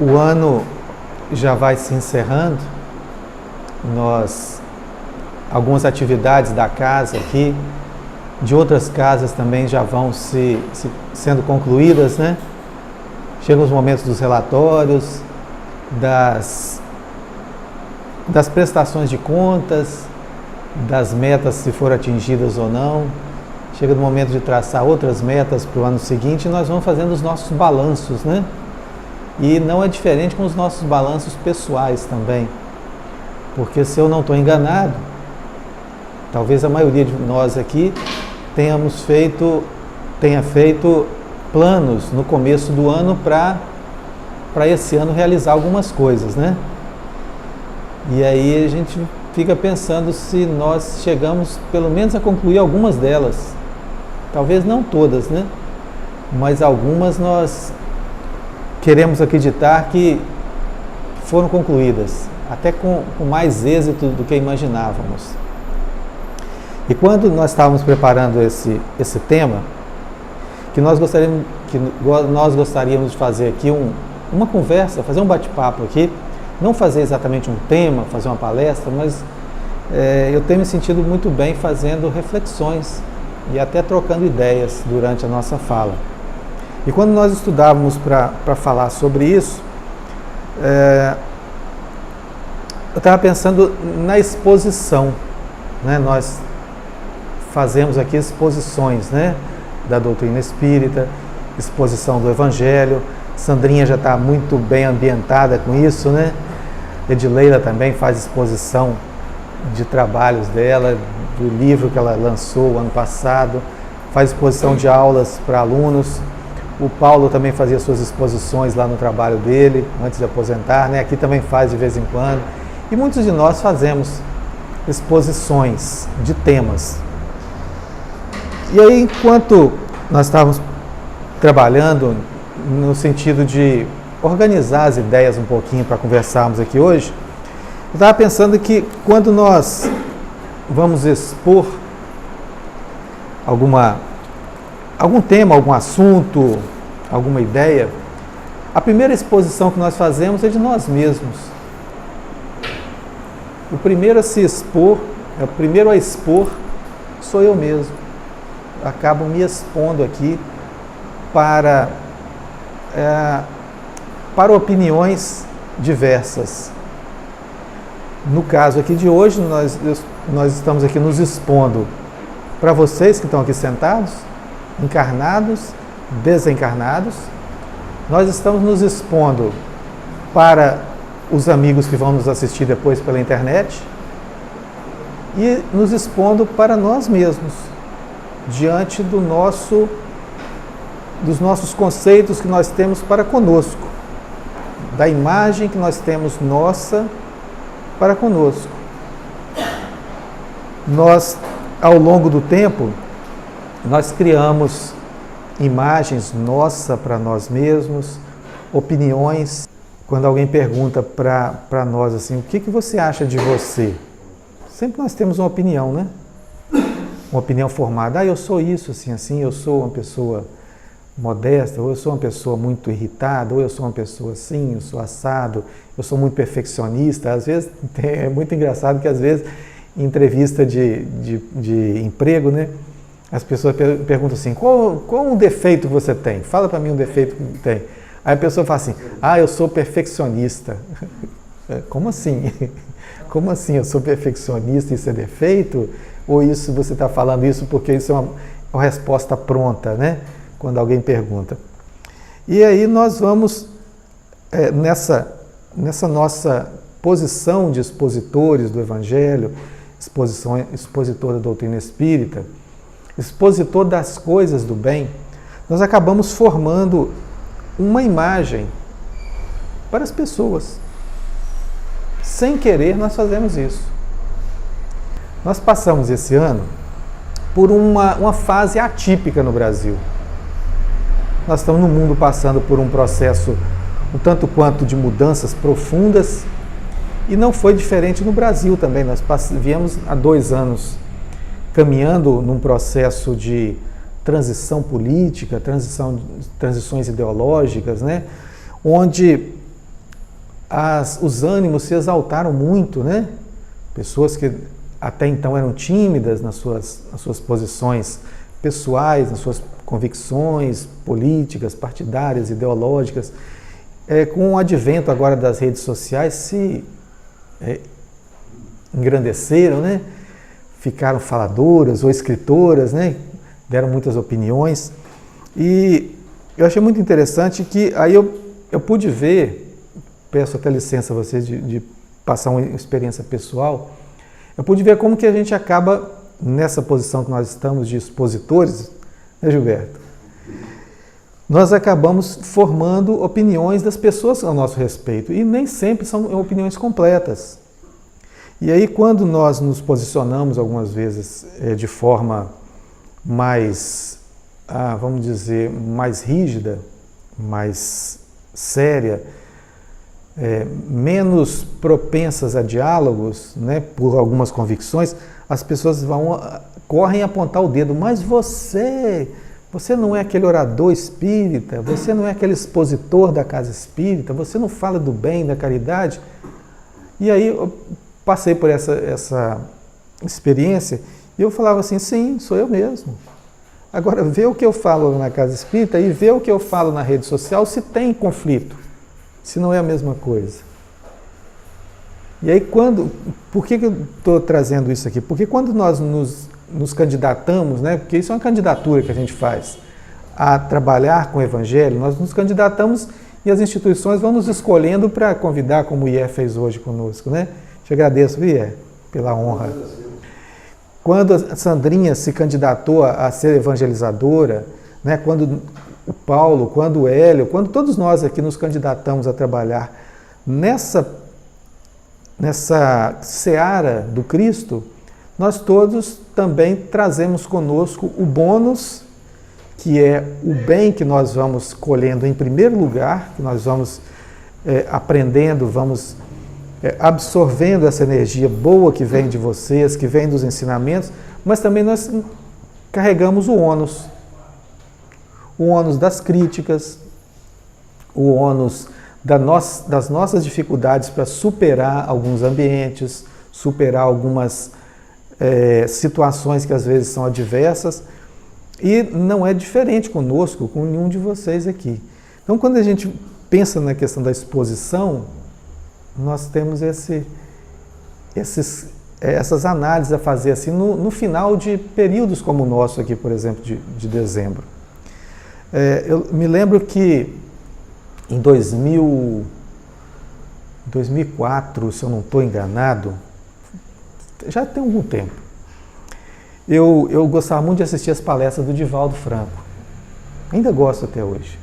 O ano já vai se encerrando, algumas atividades da casa aqui, de outras casas também já vão sendo concluídas, né? Chegam os momentos dos relatórios, das prestações de contas, das metas se foram atingidas ou não. Chega no momento de traçar outras metas para o ano seguinte e nós vamos fazendo os nossos balanços, né? E não é diferente com os nossos balanços pessoais também. Porque se eu não estou enganado, talvez a maioria de nós aqui tenha feito planos no começo do ano para esse ano realizar algumas coisas, né? E aí a gente fica pensando se nós chegamos pelo menos a concluir algumas delas. Talvez não todas, né? Mas algumas nós queremos acreditar que foram concluídas, até com mais êxito do que imaginávamos. E quando nós estávamos preparando esse tema, que nós gostaríamos de fazer aqui uma conversa, fazer um bate-papo aqui, não fazer exatamente um tema, fazer uma palestra, mas eu tenho me sentido muito bem fazendo reflexões e até trocando ideias durante a nossa fala. E quando nós estudávamos para falar sobre isso, eu estava pensando na exposição, né? Nós fazemos aqui exposições, né? Da doutrina espírita, exposição do Evangelho. Sandrinha já está muito bem ambientada com isso, né? Edileila também faz exposição de trabalhos dela, do livro que ela lançou ano passado, faz exposição de aulas para alunos. O Paulo também fazia suas exposições lá no trabalho dele, antes de aposentar, né? Aqui também faz de vez em quando. E muitos de nós fazemos exposições de temas. E aí, enquanto nós estávamos trabalhando no sentido de organizar as ideias um pouquinho para conversarmos aqui hoje, eu estava pensando que quando nós vamos expor algum tema, algum assunto, alguma ideia, a primeira exposição que nós fazemos é de nós mesmos. O primeiro a se expor, o primeiro a expor sou eu mesmo. Eu acabo me expondo aqui para opiniões diversas. No caso aqui de hoje, nós estamos aqui nos expondo para vocês que estão aqui sentados, encarnados, desencarnados. Nós estamos nos expondo para os amigos que vão nos assistir depois pela internet e nos expondo para nós mesmos, diante dos nossos conceitos que nós temos para conosco, da imagem que nós temos nossa para conosco. Nós, ao longo do tempo, nós criamos imagens nossas para nós mesmos, opiniões. Quando alguém pergunta para nós assim, o que você acha de você? Sempre nós temos uma opinião, né? Uma opinião formada. Eu sou isso, assim, eu sou uma pessoa modesta, ou eu sou uma pessoa muito irritada, ou eu sou uma pessoa assim, eu sou assado, eu sou muito perfeccionista. Às vezes, é muito engraçado que às vezes, em entrevista de emprego, né? As pessoas perguntam assim, qual um defeito você tem? Fala para mim um defeito que tem. Aí a pessoa fala assim, eu sou perfeccionista. Como assim? Como assim eu sou perfeccionista e isso é defeito? Ou isso você está falando isso porque isso é uma resposta pronta, né? Quando alguém pergunta. E aí nós vamos, nessa nossa posição de expositores do Evangelho, expositor da doutrina espírita, expositor das coisas do bem, nós acabamos formando uma imagem para as pessoas. Sem querer, nós fazemos isso. Nós passamos esse ano por uma fase atípica no Brasil. Nós estamos no mundo passando por um processo um tanto quanto de mudanças profundas e não foi diferente no Brasil também. Nós viemos há 2 anos caminhando num processo de transição política, transições ideológicas, né? Onde os ânimos se exaltaram muito, né? Pessoas que até então eram tímidas nas suas posições pessoais, nas suas convicções políticas, partidárias, ideológicas, com o advento agora das redes sociais, se engrandeceram, né? Ficaram faladoras ou escritoras, né? Deram muitas opiniões. E eu achei muito interessante que aí eu pude ver, peço até licença a vocês de passar uma experiência pessoal, eu pude ver como que a gente acaba, nessa posição que nós estamos de expositores, né, Gilberto? Nós acabamos formando opiniões das pessoas ao nosso respeito, e nem sempre são opiniões completas. E aí, quando nós nos posicionamos, algumas vezes, de forma mais, vamos dizer, mais rígida, mais séria, menos propensas a diálogos, né, por algumas convicções, as pessoas correm a apontar o dedo, mas você não é aquele orador espírita, você não é aquele expositor da casa espírita, você não fala do bem, da caridade. E aí eu passei por essa experiência e eu falava assim, sim, sou eu mesmo. Agora, vê o que eu falo na casa espírita e vê o que eu falo na rede social, se tem conflito, se não é a mesma coisa. E aí, por que eu estou trazendo isso aqui? Porque quando nós nos candidatamos, né, porque isso é uma candidatura que a gente faz, a trabalhar com o Evangelho, nós nos candidatamos e as instituições vão nos escolhendo para convidar, como o IE fez hoje conosco, né? Te agradeço, IE, pela honra. Quando a Sandrinha se candidatou a ser evangelizadora, né, quando o Paulo, quando o Hélio, quando todos nós aqui nos candidatamos a trabalhar nessa seara do Cristo, nós todos também trazemos conosco o bônus, que é o bem que nós vamos colhendo em primeiro lugar, que nós vamos aprendendo, vamos absorvendo essa energia boa que vem de vocês, que vem dos ensinamentos, mas também nós carregamos o ônus das críticas, o ônus das nossas dificuldades para superar alguns ambientes, superar algumas situações que às vezes são adversas, e não é diferente conosco, com nenhum de vocês aqui. Então, quando a gente pensa na questão da exposição, nós temos essas análises a fazer assim no final de períodos como o nosso aqui, por exemplo, de dezembro. Eu me lembro que em 2004, se eu não estou enganado, já tem algum tempo, eu gostava muito de assistir as palestras do Divaldo Franco. Ainda gosto até hoje.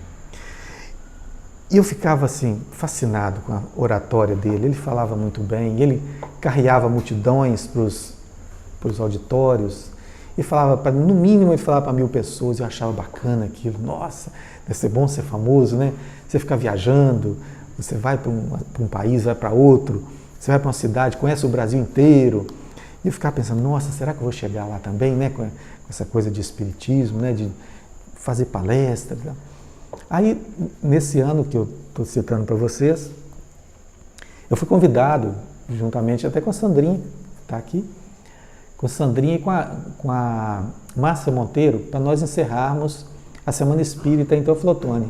E eu ficava assim, fascinado com a oratória dele. Ele falava muito bem, ele carreava multidões para os auditórios e falava, no mínimo ele falava para 1000 pessoas, eu achava bacana aquilo. Nossa, deve ser bom ser famoso, né? Você fica viajando, você vai para um país, vai para outro, você vai para uma cidade, conhece o Brasil inteiro. E eu ficava pensando, nossa, será que eu vou chegar lá também, né? Com essa coisa de espiritismo, né? De fazer palestra. Aí, nesse ano que eu estou citando para vocês, eu fui convidado, juntamente até com a Sandrinha, que está aqui, com a Sandrinha e com a Márcia Monteiro, para nós encerrarmos a Semana Espírita em Teoflotone,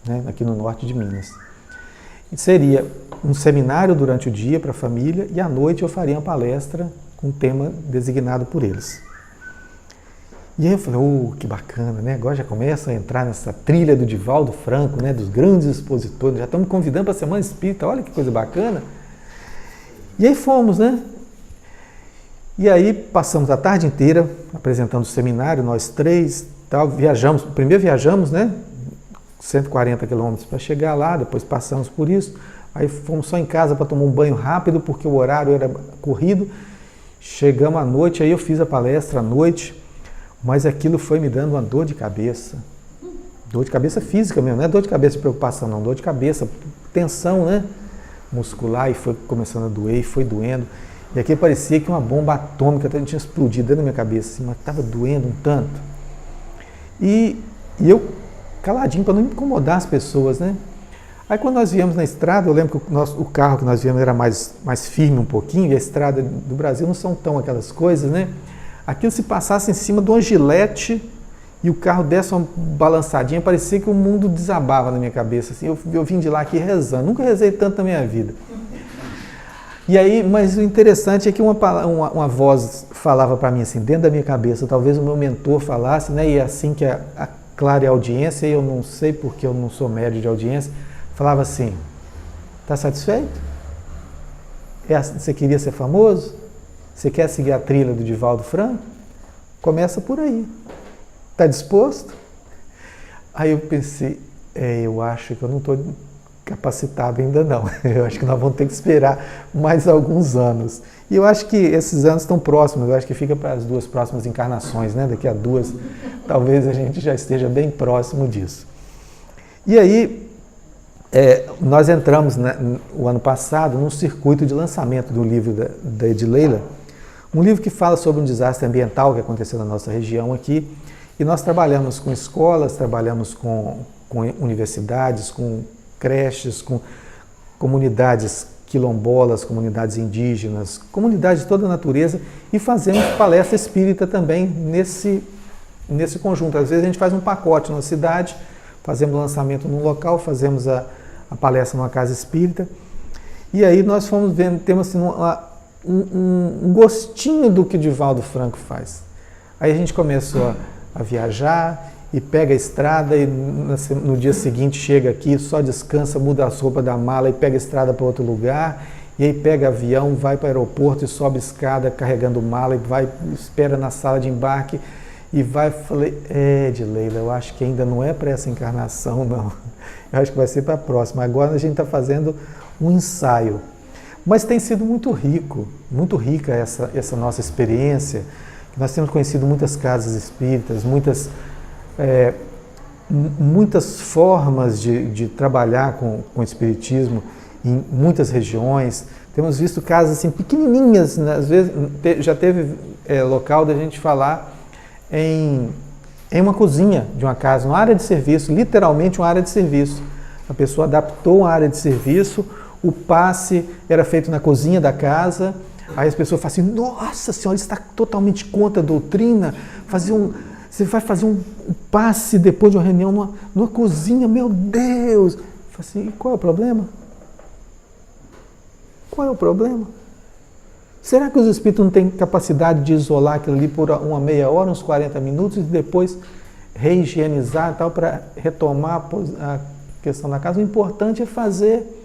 né, aqui no norte de Minas. E seria um seminário durante o dia para a família e à noite eu faria uma palestra com um tema designado por eles. E aí eu falei, que bacana, né? Agora já começa a entrar nessa trilha do Divaldo Franco, né? Dos grandes expositores, já estamos convidando para a Semana Espírita, olha que coisa bacana. E aí fomos, né? E aí passamos a tarde inteira apresentando o seminário, nós três, tal, primeiro viajamos, né? 140 quilômetros para chegar lá, depois passamos por isso, aí fomos só em casa para tomar um banho rápido, porque o horário era corrido, chegamos à noite, aí eu fiz a palestra à noite, mas aquilo foi me dando uma dor de cabeça física mesmo, não é dor de cabeça de preocupação não, dor de cabeça, tensão, né, muscular, e foi começando a doer, e foi doendo, e aqui parecia que uma bomba atômica tinha explodido dentro da minha cabeça, assim, mas estava doendo um tanto, e eu caladinho para não incomodar as pessoas, né, Aí quando nós viemos na estrada, eu lembro que o carro que nós viemos era mais firme um pouquinho, e a estrada do Brasil não são tão aquelas coisas, né? Aquilo se passasse em cima de uma gilete e o carro desse uma balançadinha, parecia que o mundo desabava na minha cabeça. Assim, eu vim de lá aqui rezando, nunca rezei tanto na minha vida. E aí, mas o interessante é que uma voz falava para mim assim, dentro da minha cabeça, talvez o meu mentor falasse, né? E assim que a clara audiência, e eu não sei porque eu não sou médio de audiência, falava assim, está satisfeito? Você queria ser famoso? Você quer seguir a trilha do Divaldo Franco? Começa por aí. Está disposto? Aí eu pensei, eu acho que eu não estou capacitado ainda não. Eu acho que nós vamos ter que esperar mais alguns anos. E eu acho que esses anos estão próximos, eu acho que fica para as 2 próximas encarnações, né? Daqui a 2, talvez a gente já esteja bem próximo disso. E aí, nós entramos o ano passado num circuito de lançamento do livro da Edileila, um livro que fala sobre um desastre ambiental que aconteceu na nossa região aqui, e nós trabalhamos com escolas, trabalhamos com universidades, com creches, com comunidades quilombolas, comunidades indígenas, comunidades de toda a natureza, e fazemos palestra espírita também nesse conjunto. Às vezes a gente faz um pacote na cidade, fazemos o lançamento num local, fazemos a palestra numa casa espírita, e aí nós fomos vendo, temos assim, um gostinho do que Divaldo Franco faz. Aí a gente começou a viajar e pega a estrada e no dia seguinte chega aqui, só descansa, muda as roupas da mala e pega a estrada para outro lugar, e aí pega avião, vai para o aeroporto e sobe escada carregando mala e espera na sala de embarque e vai. Falei, Edileila, eu acho que ainda não é para essa encarnação, não. Eu acho que vai ser para a próxima. Agora a gente está fazendo um ensaio. Mas tem sido muito muito rica essa nossa experiência. Nós temos conhecido muitas casas espíritas, muitas formas de trabalhar com o espiritismo em muitas regiões. Temos visto casas assim, pequenininhas, né? Às vezes já teve local da gente falar em uma cozinha de uma casa, uma área de serviço, literalmente uma área de serviço. A pessoa adaptou uma área de serviço, o passe era feito na cozinha da casa, aí as pessoas falam assim, nossa senhora, isso está totalmente contra a doutrina, você vai fazer um passe depois de uma reunião numa cozinha, meu Deus! Eu falo assim, e qual é o problema? Qual é o problema? Será que os espíritos não têm capacidade de isolar aquilo ali por uma meia hora, uns 40 minutos, e depois reigienizar e tal, para retomar a questão da casa? O importante é fazer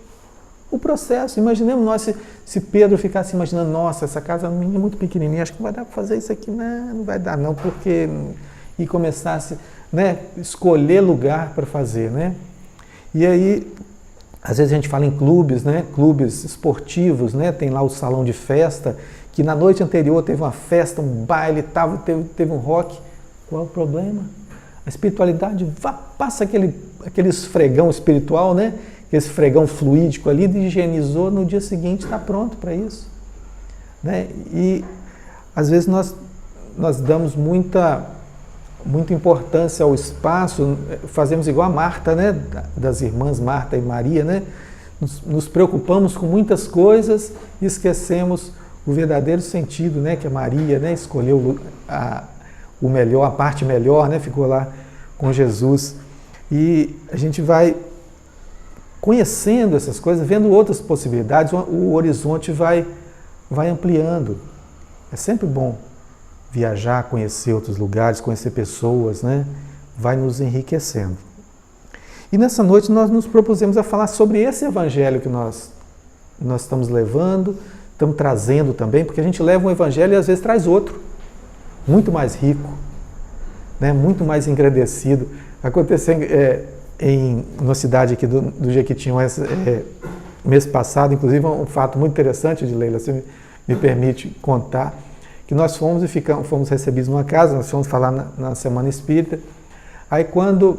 o processo. Imaginemos nós, se Pedro ficasse imaginando, nossa, essa casa é muito pequenininha, acho que não vai dar para fazer isso aqui, não vai dar não, porque... E começasse, né, escolher lugar para fazer, né? E aí, às vezes a gente fala em clubes, né, clubes esportivos, né, tem lá o salão de festa, que na noite anterior teve uma festa, um baile, teve um rock. Qual é o problema? A espiritualidade passa aquele esfregão espiritual, né? Esse esfregão fluídico ali, higienizou, no dia seguinte está pronto para isso. Né? E às vezes nós damos muita importância ao espaço, fazemos igual a Marta, né? Das irmãs Marta e Maria, né? Nos preocupamos com muitas coisas e esquecemos o verdadeiro sentido, né? Que a Maria, né, escolheu o melhor, a parte melhor, né? Ficou lá com Jesus. E a gente vai conhecendo essas coisas, vendo outras possibilidades, o horizonte vai ampliando. É sempre bom viajar, conhecer outros lugares, conhecer pessoas, né? Vai nos enriquecendo. E nessa noite nós nos propusemos a falar sobre esse evangelho que nós estamos levando, estamos trazendo também, porque a gente leva um evangelho e às vezes traz outro, muito mais rico, né? Muito mais engrandecido. Aconteceu numa cidade aqui do Jequitinhonha, mês passado, inclusive um fato muito interessante, Edileila, se me permite contar, que nós fomos fomos recebidos numa casa, nós fomos falar na Semana Espírita. Aí quando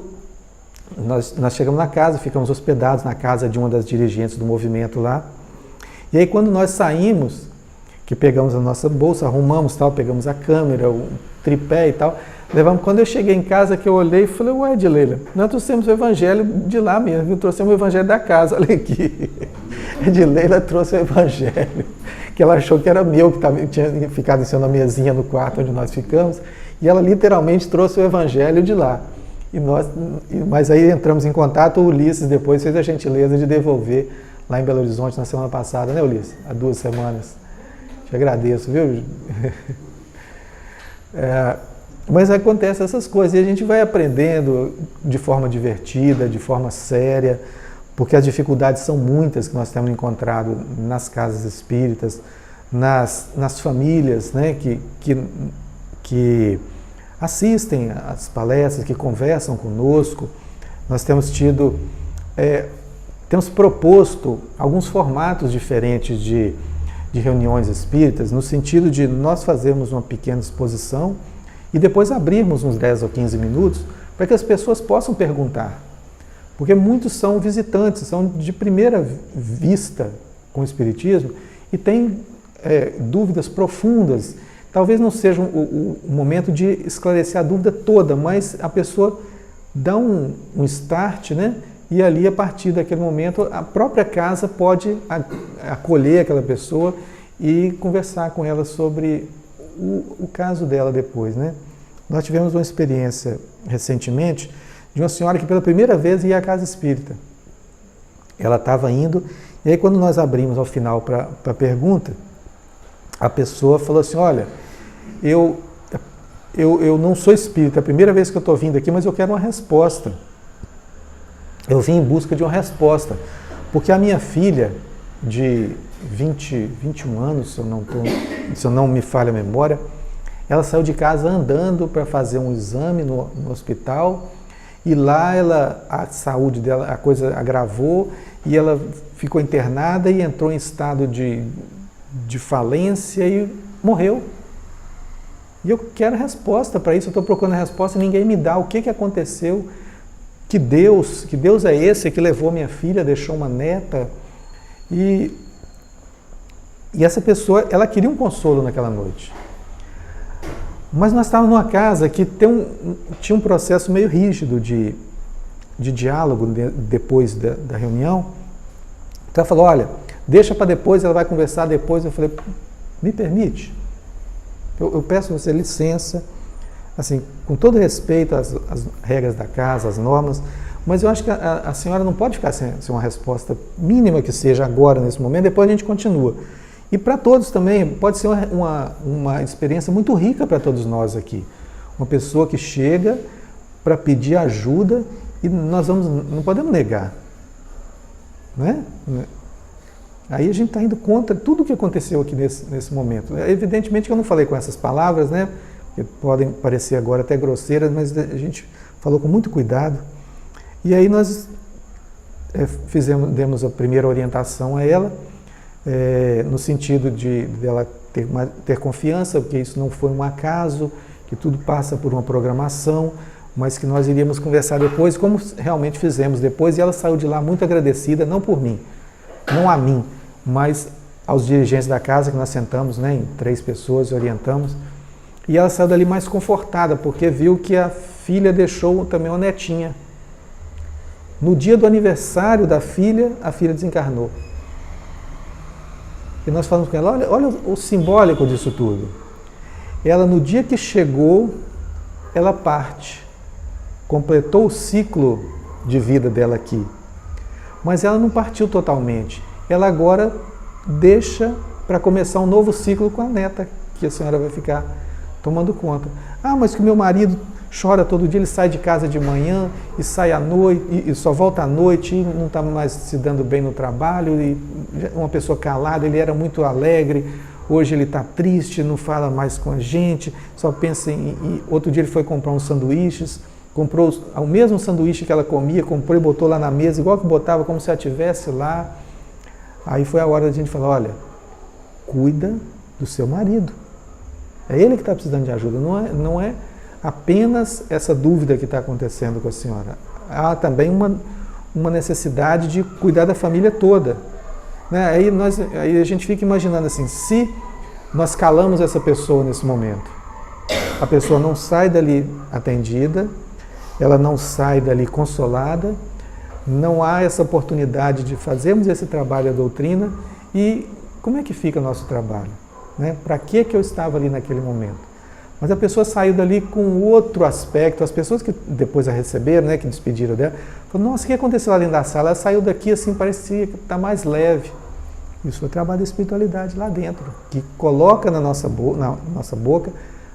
nós chegamos na casa, ficamos hospedados na casa de uma das dirigentes do movimento lá, e aí quando nós saímos, que pegamos a nossa bolsa, arrumamos tal, pegamos a câmera, o tripé e tal, Levamos, quando eu cheguei em casa, que eu olhei e falei, ué, Edileila, nós trouxemos o evangelho de lá mesmo, trouxemos o evangelho da casa, olha aqui. Edileila trouxe o evangelho, que ela achou que era meu, que tinha ficado em cima da mesinha no quarto onde nós ficamos, e ela literalmente trouxe o evangelho de lá. Mas aí entramos em contato, o Ulisses depois fez a gentileza de devolver lá em Belo Horizonte na semana passada, né, Ulisses? Há 2 semanas. Te agradeço, viu? Mas acontecem essas coisas e a gente vai aprendendo de forma divertida, de forma séria, porque as dificuldades são muitas que nós temos encontrado nas casas espíritas, nas famílias, né, que assistem às palestras, que conversam conosco. Nós temos temos proposto alguns formatos diferentes de reuniões espíritas, no sentido de nós fazermos uma pequena exposição e depois abrirmos uns 10 ou 15 minutos para que as pessoas possam perguntar. Porque muitos são visitantes, são de primeira vista com o Espiritismo e têm dúvidas profundas. Talvez não seja o momento de esclarecer a dúvida toda, mas a pessoa dá um start, né? E ali, a partir daquele momento, a própria casa pode acolher aquela pessoa e conversar com ela sobre o caso dela depois, né? Nós tivemos uma experiência recentemente de uma senhora que pela primeira vez ia à casa espírita. Ela estava indo, e aí quando nós abrimos ao final para a pergunta, a pessoa falou assim, olha, eu não sou espírita, é a primeira vez que eu estou vindo aqui, mas eu quero uma resposta. Eu vim em busca de uma resposta, porque a minha filha, de 21 anos, se eu não me falha a memória, ela saiu de casa andando para fazer um exame no hospital, e lá a saúde dela, a coisa agravou, e ela ficou internada e entrou em estado de falência e morreu. E eu quero resposta para isso, eu estou procurando a resposta e ninguém me dá. O que aconteceu? Que Deus é esse que levou minha filha, deixou uma neta? E essa pessoa, ela queria um consolo naquela noite. Mas nós estávamos numa casa que tinha um processo meio rígido de diálogo depois da reunião. Então ela falou, olha, deixa para depois, ela vai conversar depois. Eu falei, me permite? Eu peço a você licença, assim, com todo respeito às regras da casa, às normas, mas eu acho que a senhora não pode ficar sem uma resposta mínima que seja agora, nesse momento, depois a gente continua. E para todos também, pode ser uma experiência muito rica para todos nós aqui. Uma pessoa que chega para pedir ajuda e nós não podemos negar. Né? Aí a gente está indo contra tudo o que aconteceu aqui nesse momento. Evidentemente que eu não falei com essas palavras, né? Que podem parecer agora até grosseiras, mas a gente falou com muito cuidado. E aí nós demos a primeira orientação a ela, no sentido de ela ter confiança, porque isso não foi um acaso, que tudo passa por uma programação, mas que nós iríamos conversar depois, como realmente fizemos depois, e ela saiu de lá muito agradecida, não por mim, não a mim, mas aos dirigentes da casa, que nós sentamos, né, em 3 pessoas e orientamos, e ela saiu dali mais confortada, porque viu que a filha deixou também uma netinha. No dia do aniversário da filha, a filha desencarnou. E nós falamos com ela, olha o simbólico disso tudo. Ela, no dia que chegou, ela parte. Completou o ciclo de vida dela aqui. Mas ela não partiu totalmente. Ela agora deixa para começar um novo ciclo com a neta, que a senhora vai ficar tomando conta. Ah, mas que meu marido chora todo dia, ele sai de casa de manhã e sai à noite, e só volta à noite, e não está mais se dando bem no trabalho, e uma pessoa calada, ele era muito alegre, hoje ele está triste, não fala mais com a gente, só pensa em... Outro dia ele foi comprar uns sanduíches, comprou o mesmo sanduíche que ela comia, comprou e botou lá na mesa, igual que botava, como se ela estivesse lá. Aí foi a hora da gente falar, olha, cuida do seu marido. É ele que está precisando de ajuda, não é apenas essa dúvida que está acontecendo com a senhora. Há também uma necessidade de cuidar da família toda. Né? Aí a gente fica imaginando assim, se nós calamos essa pessoa nesse momento, a pessoa não sai dali atendida, ela não sai dali consolada, não há essa oportunidade de fazermos esse trabalho da doutrina. E como é que fica o nosso trabalho? Né? Para que eu estava ali naquele momento? Mas a pessoa saiu dali com outro aspecto. As pessoas que depois a receberam, né, que despediram dela, falaram, nossa, o que aconteceu lá dentro da sala? Ela saiu daqui assim, parecia que está mais leve. Isso foi o trabalho da espiritualidade lá dentro, que coloca na nossa boca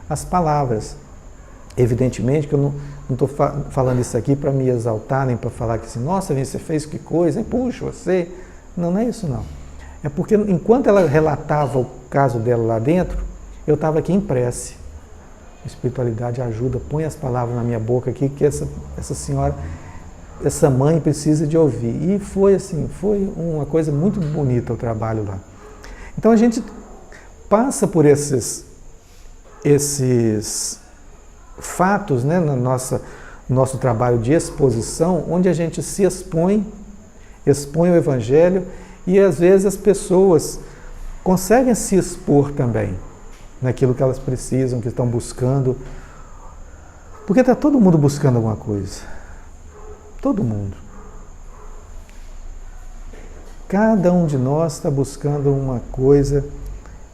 as palavras. Evidentemente que eu não estou falando isso aqui para me exaltar, nem para falar que assim, nossa, você fez que coisa, hein? Puxa, você... Não é isso não. É porque enquanto ela relatava o caso dela lá dentro, eu estava aqui em prece. A espiritualidade ajuda, põe as palavras na minha boca aqui, que essa senhora, essa mãe precisa de ouvir. E foi assim, foi uma coisa muito bonita o trabalho lá. Então a gente passa por esses fatos, né, no nosso trabalho de exposição, onde a gente se expõe o Evangelho, e às vezes as pessoas conseguem se expor também naquilo que elas precisam, que estão buscando. Porque está todo mundo buscando alguma coisa. Todo mundo. Cada um de nós está buscando uma coisa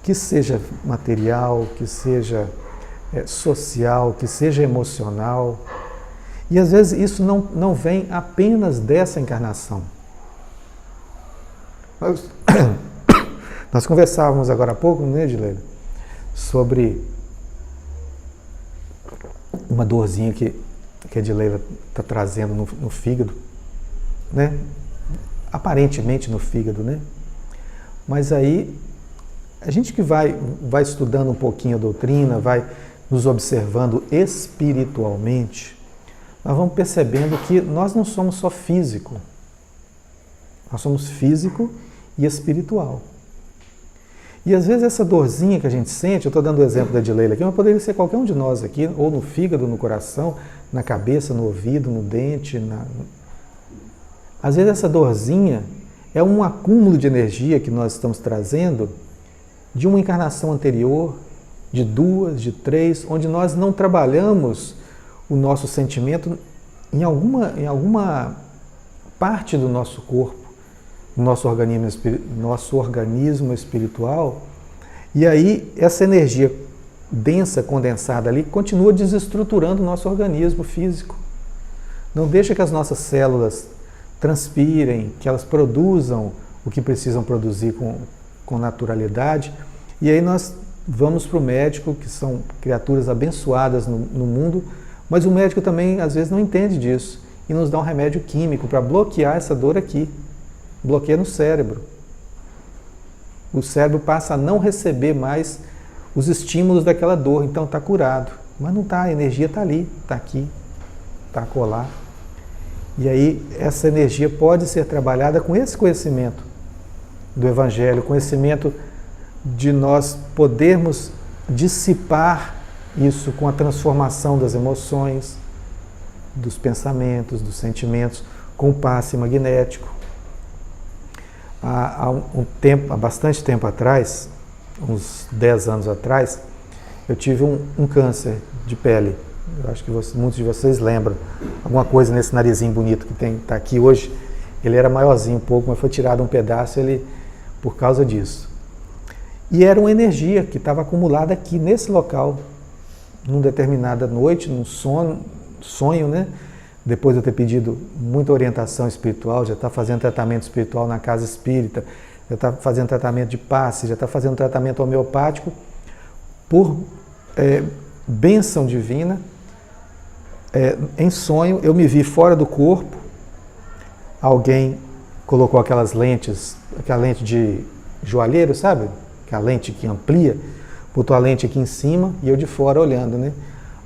que seja material, que seja social, que seja emocional. E às vezes isso não vem apenas dessa encarnação. Nós conversávamos agora há pouco, né, Edileila, sobre uma dorzinha que a Edileila está trazendo no fígado, né? Aparentemente no fígado, né? Mas aí, a gente que vai estudando um pouquinho a doutrina, vai nos observando espiritualmente, nós vamos percebendo que nós não somos só físico, nós somos físico e espiritual. E às vezes essa dorzinha que a gente sente, eu estou dando o exemplo da Edileila aqui, mas poderia ser qualquer um de nós aqui, ou no fígado, no coração, na cabeça, no ouvido, no dente. Às vezes essa dorzinha é um acúmulo de energia que nós estamos trazendo de uma encarnação anterior, de 2, de 3, onde nós não trabalhamos o nosso sentimento em alguma parte do nosso corpo, nosso organismo espiritual, e aí essa energia densa, condensada ali, continua desestruturando o nosso organismo físico. Não deixa que as nossas células transpirem, que elas produzam o que precisam produzir com naturalidade, e aí nós vamos para o médico, que são criaturas abençoadas no mundo, mas o médico também às vezes não entende disso, e nos dá um remédio químico para bloquear essa dor aqui. Bloqueia no cérebro. O cérebro passa a não receber mais os estímulos daquela dor, então está curado. Mas não está, a energia está ali, está aqui, está acolá. E aí essa energia pode ser trabalhada com esse conhecimento do Evangelho, conhecimento de nós podermos dissipar isso com a transformação das emoções, dos pensamentos, dos sentimentos, com o passe magnético. Há bastante tempo atrás, uns 10 anos atrás, eu tive um câncer de pele. Eu acho que muitos de vocês lembram. Alguma coisa nesse narizinho bonito que está aqui hoje. Ele era maiorzinho um pouco, mas foi tirado um pedaço por causa disso. E era uma energia que estava acumulada aqui, nesse local, numa determinada noite, num sonho, né? Depois de eu ter pedido muita orientação espiritual, já está fazendo tratamento espiritual na casa espírita, já está fazendo tratamento de passe, já está fazendo tratamento homeopático, por bênção divina, em sonho, eu me vi fora do corpo, alguém colocou aquela lente de joalheiro, sabe? Aquela lente que amplia, botou a lente aqui em cima e eu de fora olhando, né?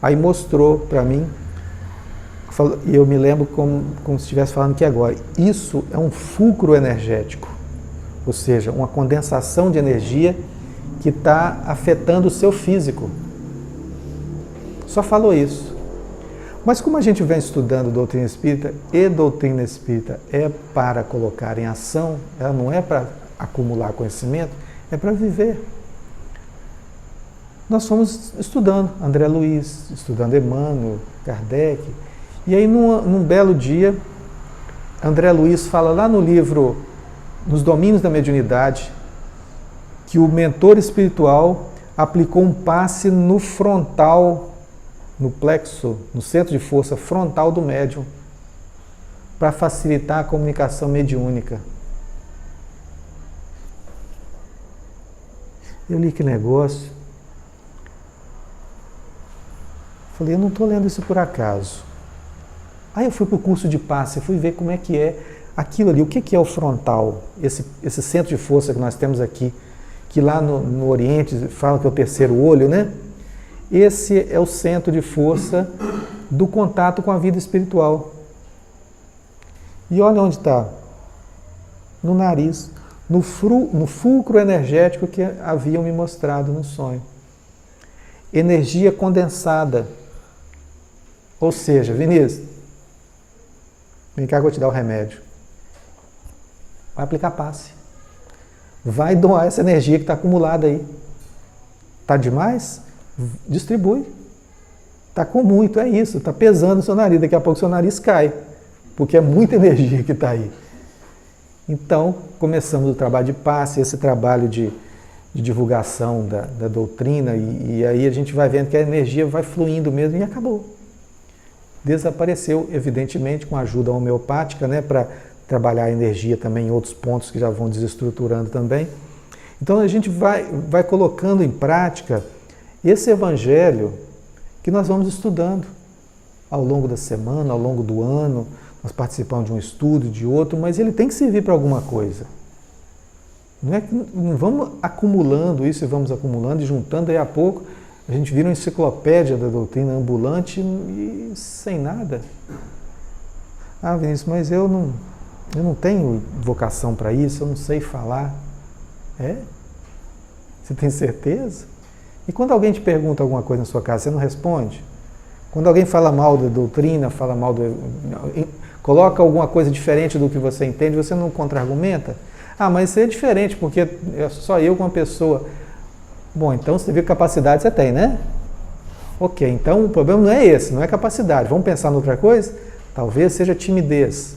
Aí mostrou para mim, e eu me lembro como se estivesse falando aqui agora, isso é um fulcro energético, ou seja, uma condensação de energia que está afetando o seu físico. Só falou isso. Mas como a gente vem estudando doutrina espírita, e doutrina espírita é para colocar em ação, ela não é para acumular conhecimento, é para viver. nós fomos estudando André Luiz, estudando Emmanuel, Kardec, e aí num belo dia, André Luiz fala lá no livro Nos Domínios da Mediunidade, que o mentor espiritual aplicou um passe no frontal, no plexo, no centro de força frontal do médium, para facilitar a comunicação mediúnica. Eu li aquele negócio, falei, eu não estou lendo isso por acaso. Aí eu fui para o curso de passe, fui ver como é que é aquilo ali, o que é o frontal, esse centro de força que nós temos aqui, que lá no Oriente fala que é o terceiro olho, né? Esse é o centro de força do contato com a vida espiritual. E olha onde está, no nariz, no fulcro energético que haviam me mostrado no sonho. Energia condensada. Ou seja, Vinícius, vem cá que eu vou te dar o remédio. Vai aplicar passe. Vai doar essa energia que está acumulada aí. Está demais? Distribui. Está com muito, é isso. Está pesando o seu nariz. Daqui a pouco o seu nariz cai. Porque é muita energia que está aí. Então, começamos o trabalho de passe, esse trabalho de divulgação da doutrina, e aí a gente vai vendo que a energia vai fluindo mesmo e acabou. Desapareceu, evidentemente, com a ajuda homeopática, né, para trabalhar a energia também em outros pontos que já vão desestruturando também. Então a gente vai colocando em prática esse evangelho que nós vamos estudando ao longo da semana, ao longo do ano. Nós participamos de um estudo, de outro, mas ele tem que servir para alguma coisa. Não é que não vamos acumulando isso e vamos acumulando e juntando, daí a pouco a gente vira uma enciclopédia da doutrina ambulante e sem nada. Ah, Vinícius, mas eu não tenho vocação para isso, eu não sei falar. É? Você tem certeza? E quando alguém te pergunta alguma coisa na sua casa, você não responde? Quando alguém fala mal da doutrina, fala mal coloca alguma coisa diferente do que você entende, você não contra-argumenta? Ah, mas isso é diferente, porque é só eu com uma pessoa. Bom, então você vê que capacidade você tem, né? Ok, então o problema não é esse, não é capacidade. Vamos pensar em outra coisa? Talvez seja timidez.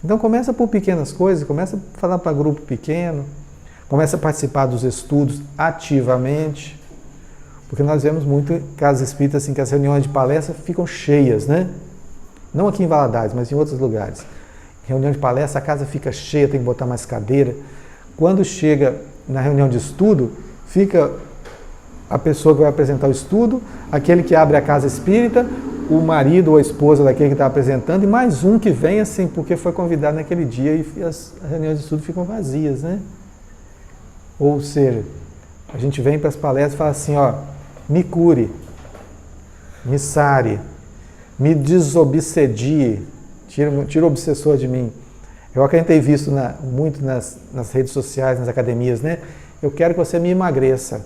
Então começa por pequenas coisas, começa a falar para grupo pequeno, começa a participar dos estudos ativamente, porque nós vemos muito casos espíritas assim, que as reuniões de palestra ficam cheias, né? Não aqui em Valadares, mas em outros lugares. Reunião de palestra, a casa fica cheia, tem que botar mais cadeira. Quando chega na reunião de estudo, fica a pessoa que vai apresentar o estudo, aquele que abre a casa espírita, o marido ou a esposa daquele que está apresentando, e mais um que vem assim, porque foi convidado naquele dia e as reuniões de estudo ficam vazias, né? Ou seja, a gente vem para as palestras e fala assim, ó, me cure, me sare, me desobsedie, tira o obsessor de mim. Eu acredito ter visto muito nas redes sociais, nas academias, né? Eu quero que você me emagreça.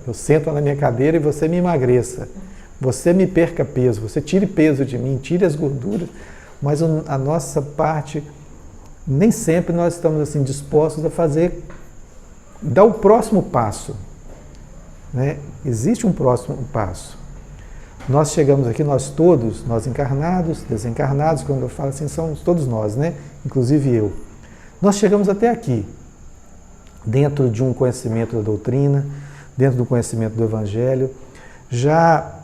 Eu sento na minha cadeira e você me emagreça. Você me perca peso, você tire peso de mim, tire as gorduras. Mas a nossa parte, nem sempre nós estamos assim dispostos a dar o próximo passo. Né? Existe um próximo passo. Nós chegamos aqui, nós todos, nós encarnados, desencarnados, quando eu falo assim, somos todos nós, né? Inclusive eu. Nós chegamos até aqui, dentro de um conhecimento da doutrina, dentro do conhecimento do Evangelho, já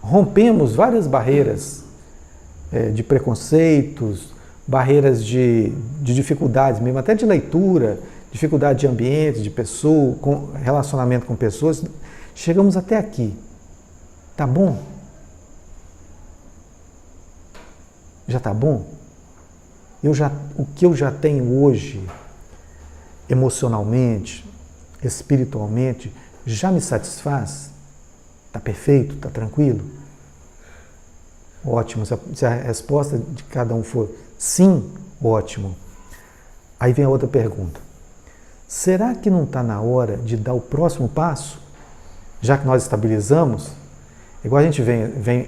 rompemos várias barreiras de preconceitos, barreiras de dificuldades mesmo, até de leitura, dificuldade de ambiente, de pessoa, relacionamento com pessoas. Chegamos até aqui. Tá bom? Já tá bom? O que eu já tenho hoje, emocionalmente, espiritualmente, já me satisfaz? Tá perfeito? Tá tranquilo? Ótimo. Se a resposta de cada um for sim, ótimo. Aí vem a outra pergunta. Será que não está na hora de dar o próximo passo? Já que nós estabilizamos, igual a gente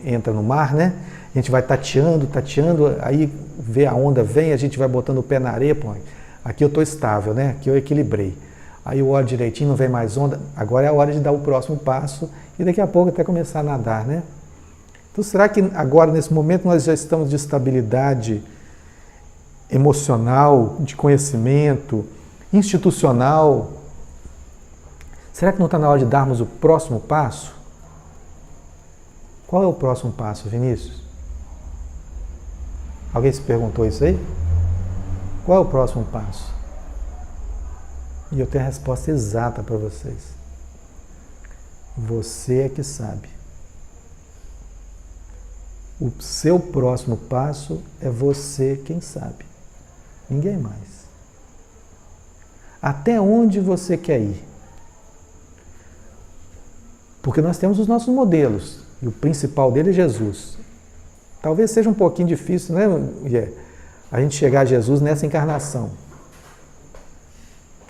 entra no mar, né? A gente vai tateando, aí vê a onda, vem, a gente vai botando o pé na areia, pô, aqui eu estou estável, né? Aqui eu equilibrei. aí eu olho direitinho, não vem mais onda, agora é a hora de dar o próximo passo e daqui a pouco até começar a nadar, né? Então será que agora, nesse momento, nós já estamos de estabilidade emocional, de conhecimento, institucional? Será que não está na hora de darmos o próximo passo? Qual é o próximo passo, Vinícius? Alguém se perguntou isso aí? Qual é o próximo passo? E eu tenho a resposta exata para vocês. Você é que sabe. O seu próximo passo é você quem sabe. Ninguém mais. Até onde você quer ir? Porque nós temos os nossos modelos. E o principal dele é Jesus. Talvez seja um pouquinho difícil, né, a gente chegar a Jesus nessa encarnação.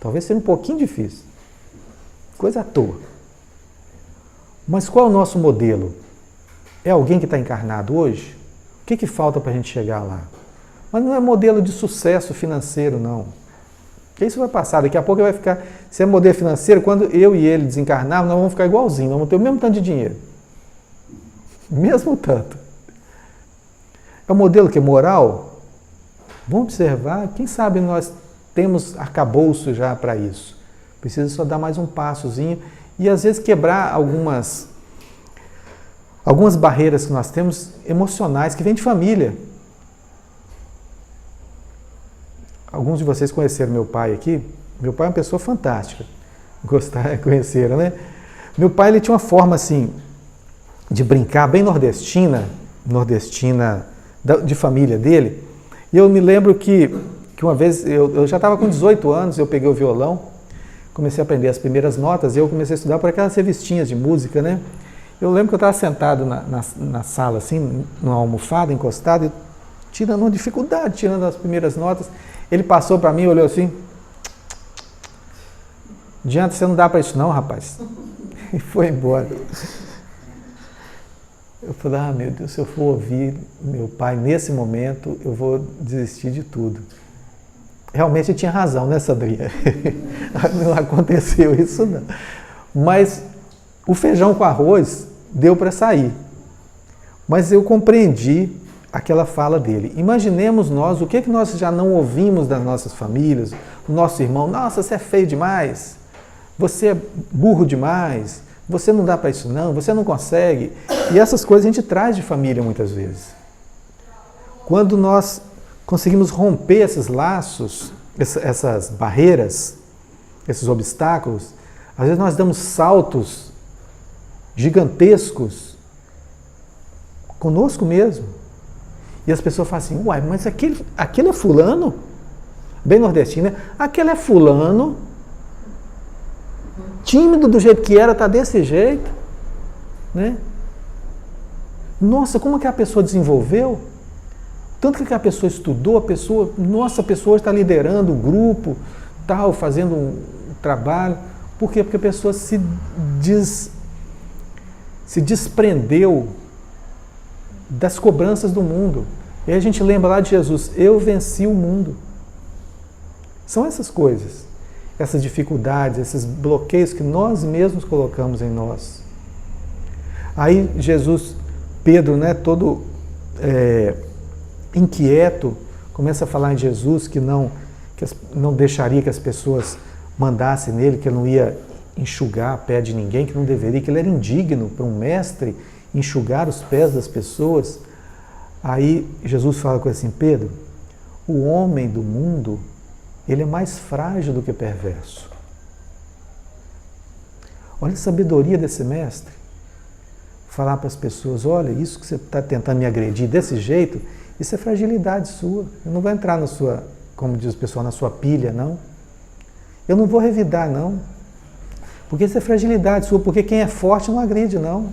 Talvez seja um pouquinho difícil. Coisa à toa. Mas qual é o nosso modelo? É alguém que está encarnado hoje? O que falta para a gente chegar lá? Mas não é modelo de sucesso financeiro, não. Porque isso vai passar, daqui a pouco vai ficar... Se é modelo financeiro, quando eu e ele desencarnarmos, nós vamos ficar igualzinho, nós vamos ter o mesmo tanto de dinheiro. Mesmo tanto. É um modelo que é moral? Vamos observar, quem sabe nós temos arcabouço já para isso. Precisa só dar mais um passozinho e às vezes quebrar algumas barreiras que nós temos emocionais, que vêm de família. Alguns de vocês conheceram meu pai aqui. Meu pai é uma pessoa fantástica. Conheceram, né? Meu pai, ele tinha uma forma assim de brincar bem nordestina de família dele. E eu me lembro que uma vez, eu já estava com 18 anos, eu peguei o violão, comecei a aprender as primeiras notas e eu comecei a estudar por aquelas revistinhas de música, né? Eu lembro que eu estava sentado na sala, assim, numa almofada, encostado, e tirando uma dificuldade, tirando as primeiras notas. Ele passou para mim, olhou assim, adianta, você não dá para isso não, rapaz. E foi embora. Eu falei, meu Deus, se eu for ouvir meu pai nesse momento, eu vou desistir de tudo. Realmente ele tinha razão, né, Sandrinha? Não aconteceu isso, não. Mas o feijão com arroz deu para sair. Mas eu compreendi aquela fala dele. Imaginemos nós, o que nós já não ouvimos das nossas famílias, do nosso irmão, nossa, você é feio demais, você é burro demais, você não dá para isso não, você não consegue. E essas coisas a gente traz de família muitas vezes. Quando nós conseguimos romper esses laços, essas barreiras, esses obstáculos, às vezes nós damos saltos gigantescos conosco mesmo. E as pessoas falam assim, uai, mas aquele é fulano? Bem nordestino, né? Aquele é fulano, tímido do jeito que era, está desse jeito, né? Nossa, como que a pessoa desenvolveu? Tanto que a pessoa estudou, a pessoa hoje está liderando um grupo, tal, fazendo um trabalho. Por quê? Porque a pessoa se desprendeu das cobranças do mundo. E aí a gente lembra lá de Jesus, eu venci o mundo. São essas coisas, essas dificuldades, esses bloqueios que nós mesmos colocamos em nós. Aí Jesus, Pedro, né, todo inquieto, começa a falar em Jesus que não deixaria que as pessoas mandassem nele, que ele não ia enxugar a pé de ninguém, que não deveria, que ele era indigno para um mestre enxugar os pés das pessoas. Aí Jesus fala com ele assim, Pedro, o homem do mundo, ele é mais frágil do que perverso. Olha a sabedoria desse mestre. Falar para as pessoas, olha, isso que você está tentando me agredir desse jeito, isso é fragilidade sua. Eu não vou entrar na sua, como diz o pessoal, na sua pilha, não. Eu não vou revidar, não. Porque isso é fragilidade sua, porque quem é forte não agride, não.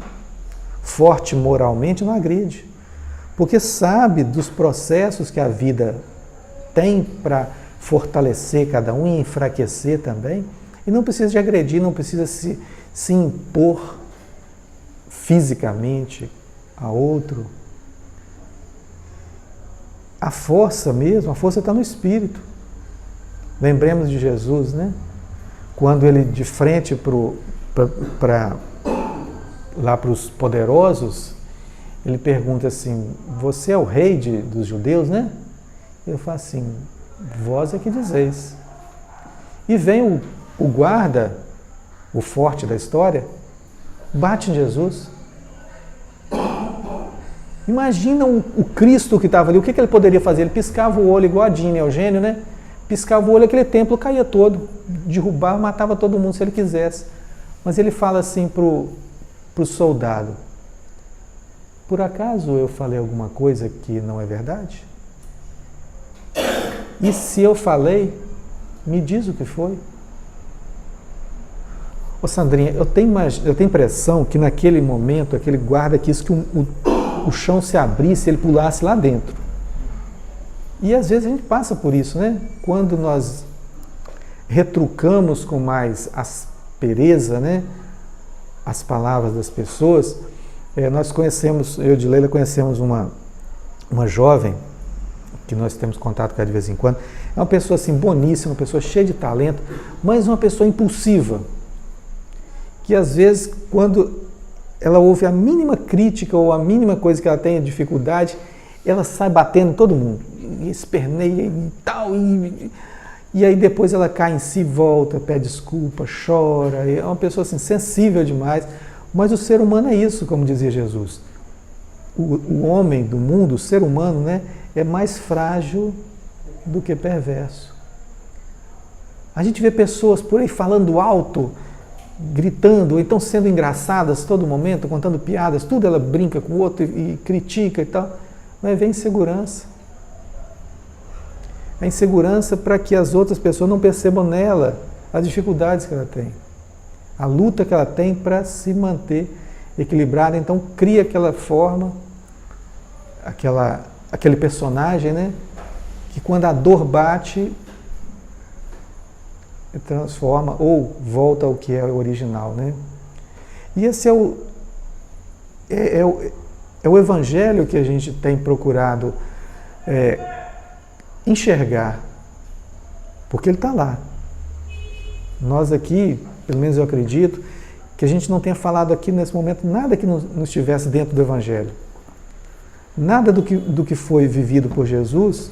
Forte moralmente não agride. Porque sabe dos processos que a vida tem para fortalecer cada um e enfraquecer também. E não precisa de agredir, não precisa se impor fisicamente a outro. A força mesmo, a força está no Espírito. Lembremos de Jesus, né? quando ele de frente lá para os poderosos, ele pergunta assim, você é o rei dos judeus, né? Eu falo assim, vós é que dizeis. E vem o guarda, o forte da história, bate em Jesus. Imagina o Cristo que estava ali, o que ele poderia fazer? Ele piscava o olho igual a Dina, Eugênio, né? Piscava o olho, aquele templo caía todo, derrubava, matava todo mundo se ele quisesse. Mas ele fala assim para o soldado, por acaso eu falei alguma coisa que não é verdade? E se eu falei, me diz o que foi. Ô Sandrinha, eu tenho impressão que naquele momento, aquele guarda quis que o chão se abrisse e ele pulasse lá dentro. E às vezes a gente passa por isso, né? Quando nós retrucamos com mais aspereza, né, as palavras das pessoas, nós conhecemos, eu e Leila conhecemos uma jovem, que nós temos contato com ela de vez em quando, é uma pessoa assim boníssima, uma pessoa cheia de talento, mas uma pessoa impulsiva, que às vezes quando ela ouve a mínima crítica ou a mínima coisa que ela tem dificuldade, ela sai batendo em todo mundo, e esperneia e tal, e aí depois ela cai em si, volta, pede desculpa, chora, é uma pessoa assim, sensível demais, mas o ser humano é isso, como dizia Jesus. O homem do mundo, o ser humano, né, é mais frágil do que perverso. A gente vê pessoas por aí falando alto, gritando, ou então sendo engraçadas todo momento, contando piadas, tudo ela brinca com o outro e critica e tal, mas vem insegurança. A insegurança para que as outras pessoas não percebam nela as dificuldades que ela tem. A luta que ela tem para se manter equilibrada, então cria aquela forma, aquele personagem, né? Que quando a dor bate, transforma ou volta ao que é o original, né? E esse é o evangelho que a gente tem procurado enxergar, porque ele está lá. Nós aqui, pelo menos eu acredito, que a gente não tenha falado aqui nesse momento nada que não estivesse dentro do evangelho. Nada do que foi vivido por Jesus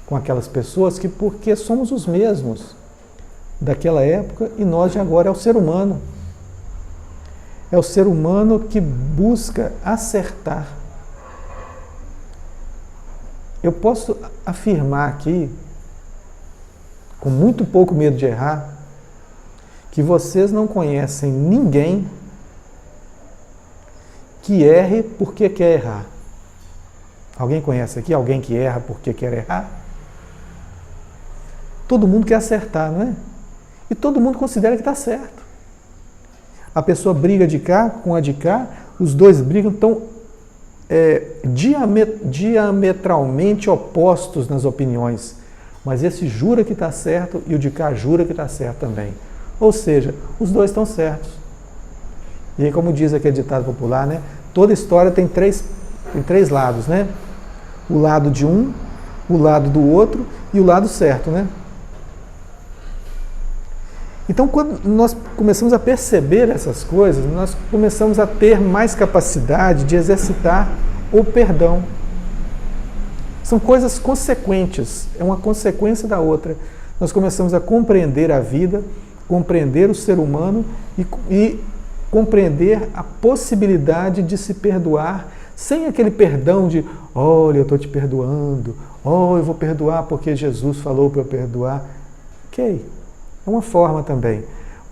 com aquelas pessoas, porque somos os mesmos daquela época e nós de agora, é o ser humano. É o ser humano que busca acertar. Eu posso afirmar aqui, com muito pouco medo de errar, que vocês não conhecem ninguém que erre porque quer errar. Alguém conhece aqui alguém que erra porque quer errar? Todo mundo quer acertar, não é? E todo mundo considera que está certo. A pessoa briga de cá com a de cá, os dois brigam, estão diametralmente opostos nas opiniões. Mas esse jura que está certo e o de cá jura que está certo também. Ou seja, os dois estão certos. E aí, como diz aquele ditado popular, né? Toda história tem três lados, né? O lado de um, o lado do outro e o lado certo, né? Então, quando nós começamos a perceber essas coisas, nós começamos a ter mais capacidade de exercitar o perdão. São coisas consequentes, é uma consequência da outra. Nós começamos a compreender a vida, compreender o ser humano e compreender a possibilidade de se perdoar, sem aquele perdão de, olha, eu estou te perdoando, eu vou perdoar porque Jesus falou para eu perdoar. Ok, é uma forma também.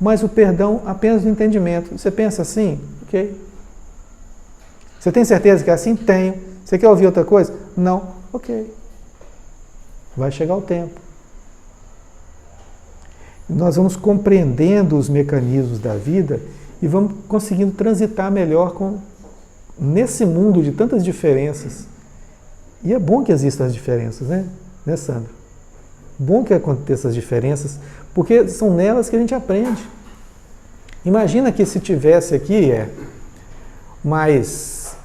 Mas o perdão apenas do entendimento. Você pensa assim? Ok. Você tem certeza que é assim? Tenho. Você quer ouvir outra coisa? Não. Ok. Vai chegar o tempo. Nós vamos compreendendo os mecanismos da vida e vamos conseguindo transitar melhor nesse mundo de tantas diferenças. E é bom que existam as diferenças, né? Né, Sandra? Bom que aconteçam as diferenças, porque são nelas que a gente aprende. Imagina que se tivesse aqui mais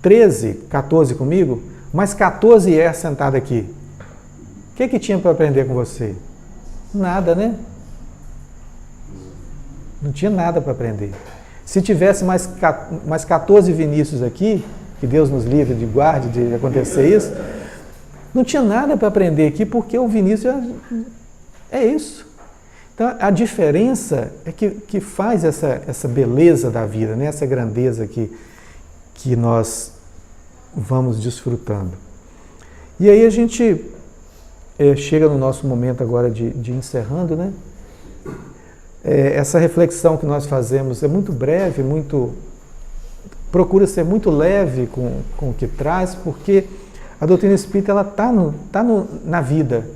13, 14 comigo, mais 14 sentado aqui. O que tinha para aprender com você? nada, né? Não tinha nada para aprender. Se tivesse mais 14 Vinícius aqui, que Deus nos livre de guarde de acontecer isso, não tinha nada para aprender aqui, porque o Vinícius é isso. Então, a diferença é que faz essa beleza da vida, né? Essa grandeza que nós vamos desfrutando. E aí a gente chega no nosso momento agora de encerrando, né? Essa reflexão que nós fazemos é muito breve, procura ser muito leve com o que traz, porque a doutrina espírita está na vida.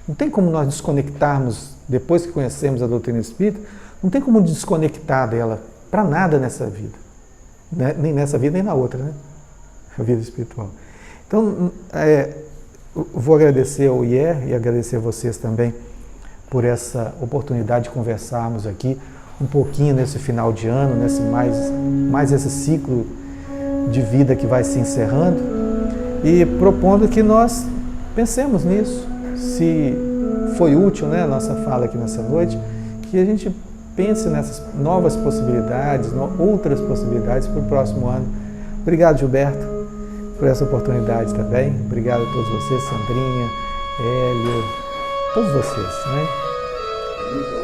Não tem como nós desconectarmos, depois que conhecemos a doutrina espírita, não tem como desconectar dela para nada nessa vida. Né? Nem nessa vida, nem na outra, né? A vida espiritual. Então, vou agradecer ao IER e agradecer a vocês também por essa oportunidade de conversarmos aqui um pouquinho nesse final de ano, nesse mais esse ciclo de vida que vai se encerrando, e propondo que nós pensemos nisso. Se foi útil, né, a nossa fala aqui nessa noite, que a gente pense nessas novas possibilidades, outras possibilidades para o próximo ano. Obrigado, Gilberto, por essa oportunidade também. Obrigado a todos vocês, Sandrinha, Hélio, todos vocês, né?